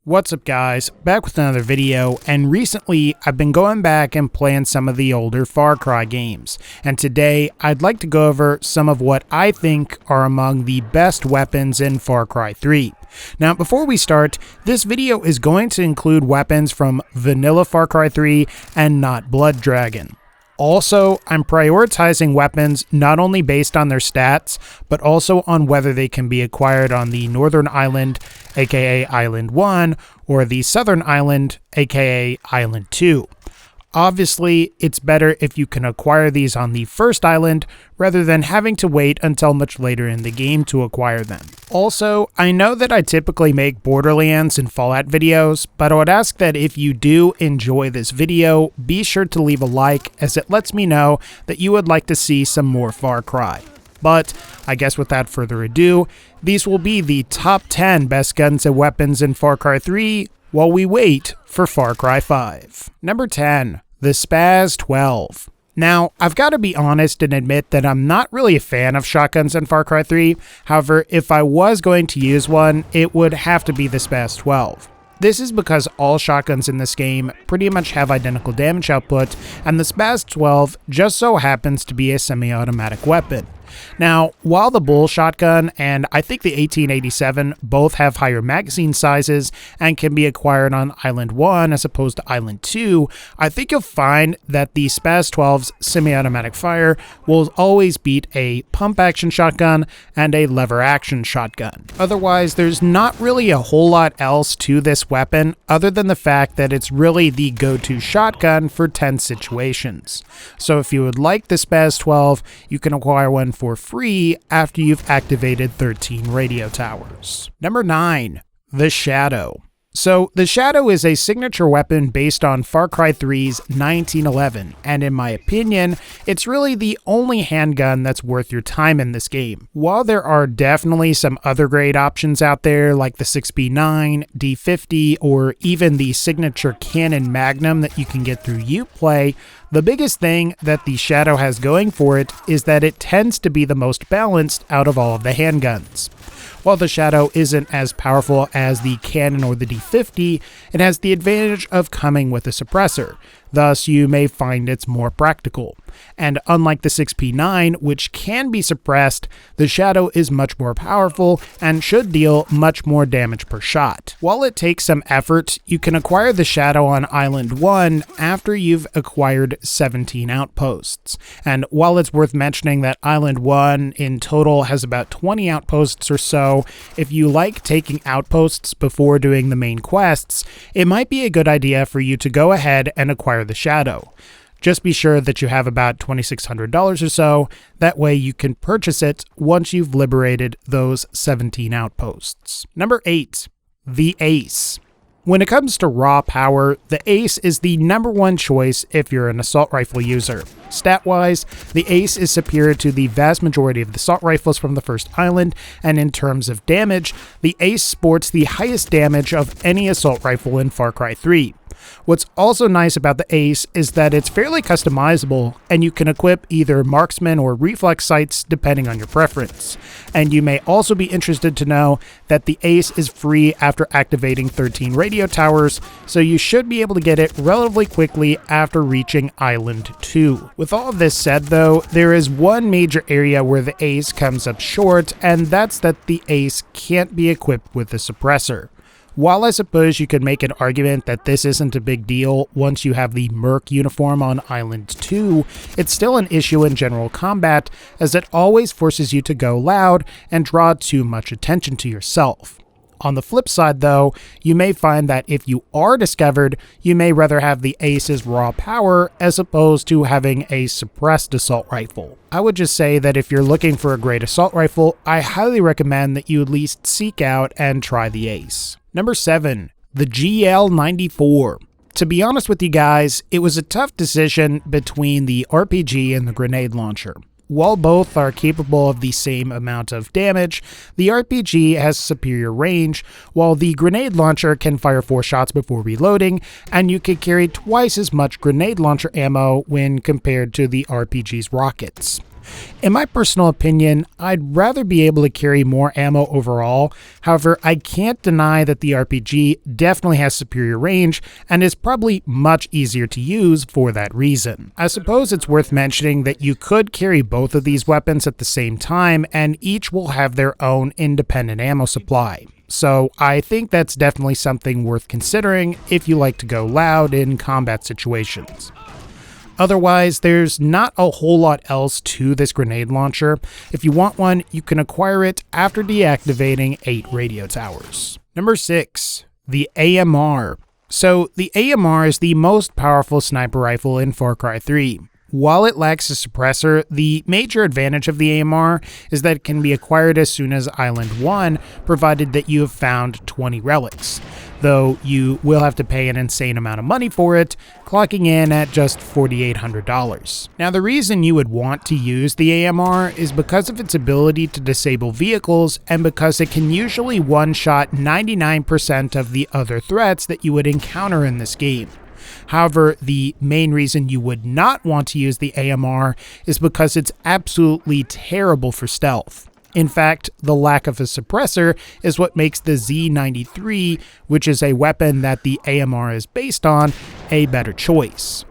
What's up guys, back with another video, and recently I've been going back and playing some of the older Far Cry games, and today I'd like to go over some of what I think are among the best weapons in Far Cry 3. Now before we start, this video is going to include weapons from vanilla Far Cry 3 and not Blood Dragon. Also, I'm prioritizing weapons not only based on their stats, but also on whether they can be acquired on the Northern Island, aka Island 1, or the Southern Island, aka Island 2. Obviously, it's better if you can acquire these on the first island, rather than having to wait until much later in the game to acquire them. Also, I know that I typically make Borderlands and Fallout videos, but I would ask that if you do enjoy this video, be sure to leave a like, as it lets me know that you would like to see some more Far Cry. But I guess without further ado, these will be the top 10 best guns and weapons in Far Cry 3 while we wait for Far Cry 5. Number 10. The Spaz 12. Now, I've got to be honest and admit that I'm not really a fan of shotguns in Far Cry 3, however, if I was going to use one, it would have to be the Spaz 12. This is because all shotguns in this game pretty much have identical damage output, and the Spaz 12 just so happens to be a semi-automatic weapon. Now, while the Bull shotgun and I think the 1887 both have higher magazine sizes and can be acquired on Island 1 as opposed to Island 2, I think you'll find that the Spaz 12's semi-automatic fire will always beat a pump-action shotgun and a lever-action shotgun. Otherwise, there's not really a whole lot else to this weapon other than the fact that it's really the go-to shotgun for tense situations. So if you would like the Spaz 12, you can acquire one for free after you've activated 13 radio towers. Number 9. The Shadow. So, the Shadow is a signature weapon based on Far Cry 3's 1911, and in my opinion, it's really the only handgun that's worth your time in this game. While there are definitely some other great options out there like the 6B9, D50, or even the signature Cannon Magnum that you can get through Uplay, the biggest thing that the Shadow has going for it is that it tends to be the most balanced out of all of the handguns. While the Shadow isn't as powerful as the Cannon or the D50, it has the advantage of coming with a suppressor, thus you may find it's more practical. And unlike the 6P9, which can be suppressed, the Shadow is much more powerful and should deal much more damage per shot. While it takes some effort, you can acquire the Shadow on Island 1 after you've acquired 17 outposts. And while it's worth mentioning that Island 1 in total has about 20 outposts or so, if you like taking outposts before doing the main quests, it might be a good idea for you to go ahead and acquire the Shadow. Just be sure that you have about $2,600 or so, that way you can purchase it once you've liberated those 17 outposts. Number 8. The Ace. When it comes to raw power, the Ace is the number one choice if you're an assault rifle user. Stat-wise, the Ace is superior to the vast majority of the assault rifles from the first island, and in terms of damage, the Ace sports the highest damage of any assault rifle in Far Cry 3. What's also nice about the Ace is that it's fairly customizable, and you can equip either marksman or reflex sights depending on your preference. And you may also be interested to know that the Ace is free after activating 13 radio towers, so you should be able to get it relatively quickly after reaching Island 2. With all of this said though, there is one major area where the Ace comes up short, and that's that the Ace can't be equipped with a suppressor. While I suppose you could make an argument that this isn't a big deal once you have the Merc uniform on Island 2, it's still an issue in general combat, as it always forces you to go loud and draw too much attention to yourself. On the flip side though, you may find that if you are discovered, you may rather have the Ace's raw power as opposed to having a suppressed assault rifle. I would just say that if you're looking for a great assault rifle, I highly recommend that you at least seek out and try the Ace. Number 7. The GL94. To be honest with you guys, it was a tough decision between the RPG and the grenade launcher. While both are capable of the same amount of damage, the RPG has superior range, while the grenade launcher can fire 4 shots before reloading, and you can carry twice as much grenade launcher ammo when compared to the RPG's rockets. In my personal opinion, I'd rather be able to carry more ammo overall. However, I can't deny that the RPG definitely has superior range and is probably much easier to use for that reason. I suppose it's worth mentioning that you could carry both of these weapons at the same time, and each will have their own independent ammo supply. So I think that's definitely something worth considering if you like to go loud in combat situations. Otherwise, there's not a whole lot else to this grenade launcher. If you want one, you can acquire it after deactivating 8 radio towers. Number 6. The AMR. So the AMR is the most powerful sniper rifle in Far Cry 3. While it lacks a suppressor, the major advantage of the AMR is that it can be acquired as soon as Island 1, provided that you have found 20 relics. Though you will have to pay an insane amount of money for it, clocking in at just $4,800. Now, the reason you would want to use the AMR is because of its ability to disable vehicles and because it can usually one-shot 99% of the other threats that you would encounter in this game. However, the main reason you would not want to use the AMR is because it's absolutely terrible for stealth. In fact, the lack of a suppressor is what makes the Z93, which is a weapon that the AMR is based on, a better choice.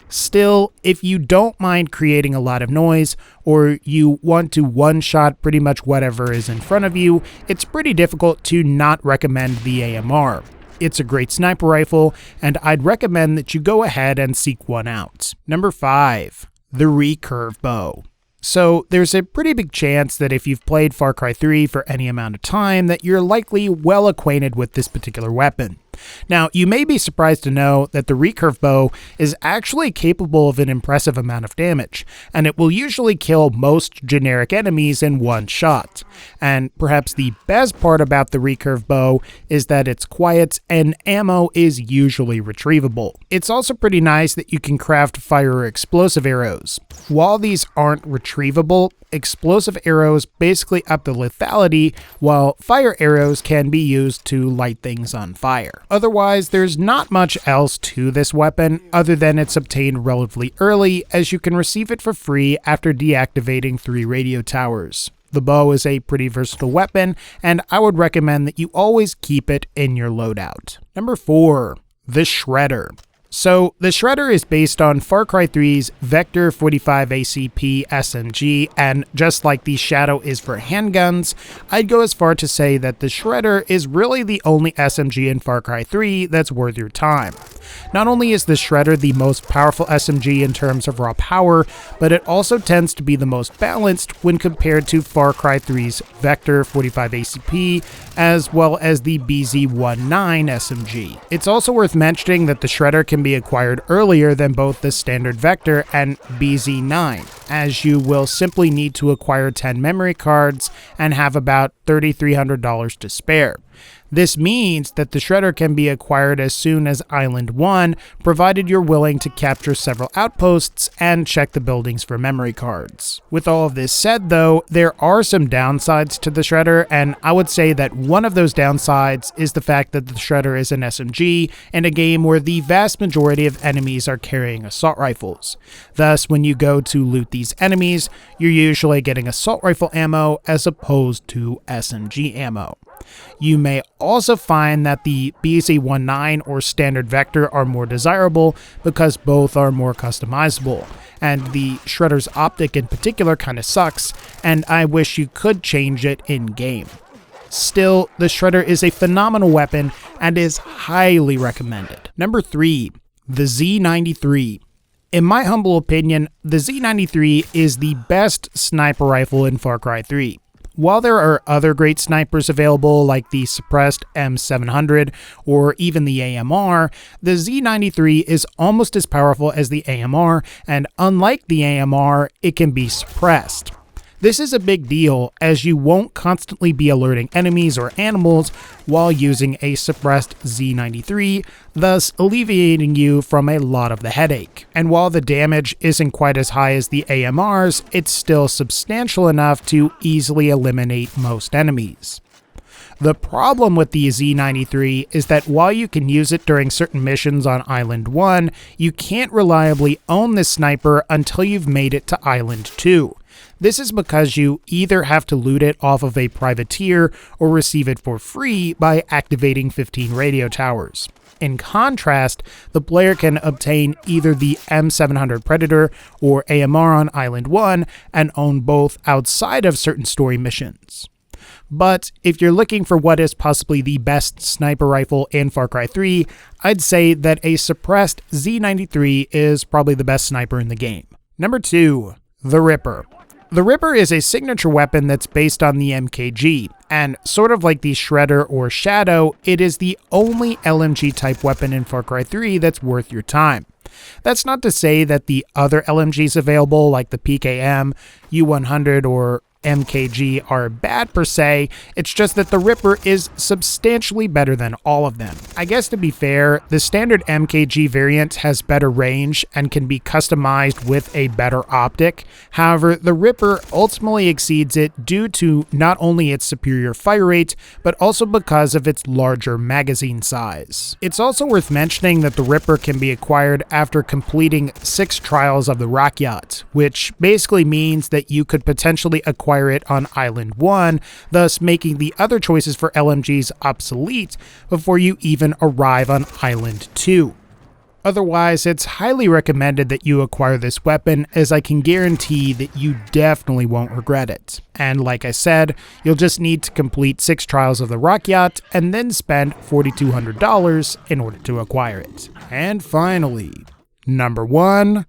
Still, if you don't mind creating a lot of noise, or you want to one-shot pretty much whatever is in front of you, it's pretty difficult to not recommend the AMR. It's a great sniper rifle, and I'd recommend that you go ahead and seek one out. Number 5. The Recurve Bow. So there's a pretty big chance that if you've played Far Cry 3 for any amount of time, that you're likely well acquainted with this particular weapon. Now, you may be surprised to know that the Recurve Bow is actually capable of an impressive amount of damage, and it will usually kill most generic enemies in one shot. And perhaps the best part about the Recurve Bow is that it's quiet and ammo is usually retrievable. It's also pretty nice that you can craft fire or explosive arrows. While these aren't retrievable, explosive arrows basically up the lethality, while fire arrows can be used to light things on fire. Otherwise, there's not much else to this weapon other than it's obtained relatively early, as you can receive it for free after deactivating 3 radio towers. The bow is a pretty versatile weapon, and I would recommend that you always keep it in your loadout. Number 4. The Shredder. So, the Shredder is based on Far Cry 3's Vector 45 ACP SMG, and just like the Shadow is for handguns, I'd go as far to say that the Shredder is really the only SMG in Far Cry 3 that's worth your time. Not only is the Shredder the most powerful SMG in terms of raw power, but it also tends to be the most balanced when compared to Far Cry 3's Vector 45 ACP, as well as the BZ-19 SMG. It's also worth mentioning that the Shredder can be acquired earlier than both the standard Vector and BZ-9, as you will simply need to acquire 10 memory cards and have about $3,300 to spare. This means that the Shredder can be acquired as soon as Island 1, provided you're willing to capture several outposts and check the buildings for memory cards. With all of this said though, there are some downsides to the Shredder, and I would say that one of those downsides is the fact that the Shredder is an SMG in a game where the vast majority of enemies are carrying assault rifles. Thus, when you go to loot these enemies, you're usually getting assault rifle ammo as opposed to SMG ammo. You may also find that the BZ-19 or standard Vector are more desirable because both are more customizable, and the Shredder's optic in particular kinda sucks, and I wish you could change it in-game. Still, the Shredder is a phenomenal weapon and is highly recommended. Number 3. The Z93. In my humble opinion, the Z93 is the best sniper rifle in Far Cry 3. While there are other great snipers available like the suppressed M700 or even the AMR, the Z93 is almost as powerful as the AMR, and unlike the AMR, it can be suppressed. This is a big deal, as you won't constantly be alerting enemies or animals while using a suppressed Z93, thus alleviating you from a lot of the headache. And while the damage isn't quite as high as the AMR's, it's still substantial enough to easily eliminate most enemies. The problem with the Z93 is that while you can use it during certain missions on Island 1, you can't reliably own this sniper until you've made it to Island 2. This is because you either have to loot it off of a privateer or receive it for free by activating 15 radio towers. In contrast, the player can obtain either the M700 Predator or AMR on Island 1 and own both outside of certain story missions. But if you're looking for what is possibly the best sniper rifle in Far Cry 3, I'd say that a suppressed Z93 is probably the best sniper in the game. Number 2, the Ripper. The Ripper is a signature weapon that's based on the MKG, and sort of like the Shredder or Shadow, it is the only LMG type weapon in Far Cry 3 that's worth your time. That's not to say that the other LMGs available like the PKM, U100, or MKG are bad per se, it's just that the Ripper is substantially better than all of them. I guess to be fair, the standard MKG variant has better range and can be customized with a better optic. However, the Ripper ultimately exceeds it due to not only its superior fire rate, but also because of its larger magazine size. It's also worth mentioning that the Ripper can be acquired after completing 6 trials of the Rock Yacht, which basically means that you could potentially acquire it on Island 1, thus making the other choices for LMGs obsolete before you even arrive on Island 2. Otherwise, it's highly recommended that you acquire this weapon, as I can guarantee that you definitely won't regret it. And like I said, you'll just need to complete 6 trials of the Rock Yacht and then spend $4,200 in order to acquire it. And finally, number 1,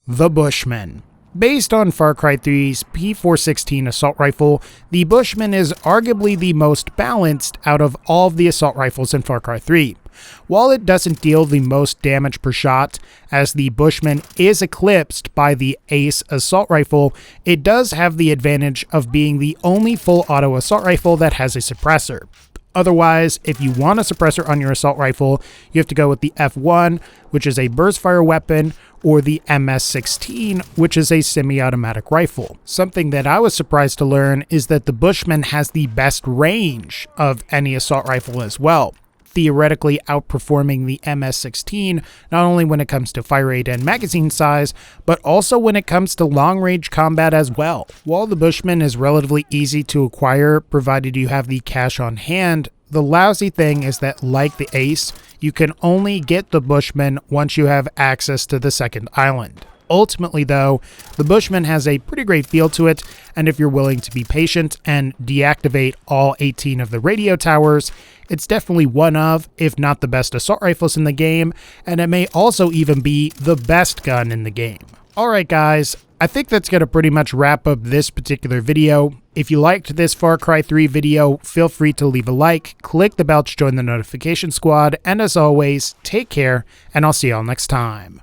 the Bushmen. Based on Far Cry 3's P416 assault rifle, the Bushman is arguably the most balanced out of all of the assault rifles in Far Cry 3. While it doesn't deal the most damage per shot, as the Bushman is eclipsed by the Ace assault rifle, it does have the advantage of being the only full auto assault rifle that has a suppressor. Otherwise, if you want a suppressor on your assault rifle, you have to go with the F1, which is a burst fire weapon, or the MS-16, which is a semi-automatic rifle. Something that I was surprised to learn is that the Bushman has the best range of any assault rifle as well, theoretically outperforming the MS-16 not only when it comes to fire rate and magazine size, but also when it comes to long-range combat as well. While the Bushman is relatively easy to acquire provided you have the cash on hand, the lousy thing is that, like the Ace, you can only get the Bushman once you have access to the second island. Ultimately though, the Bushman has a pretty great feel to it, and if you're willing to be patient and deactivate all 18 of the radio towers, it's definitely one of, if not the best assault rifles in the game, and it may also even be the best gun in the game. Alright guys, I think that's going to pretty much wrap up this particular video. If you liked this Far Cry 3 video, feel free to leave a like, click the bell to join the notification squad, and as always, take care, and I'll see y'all next time.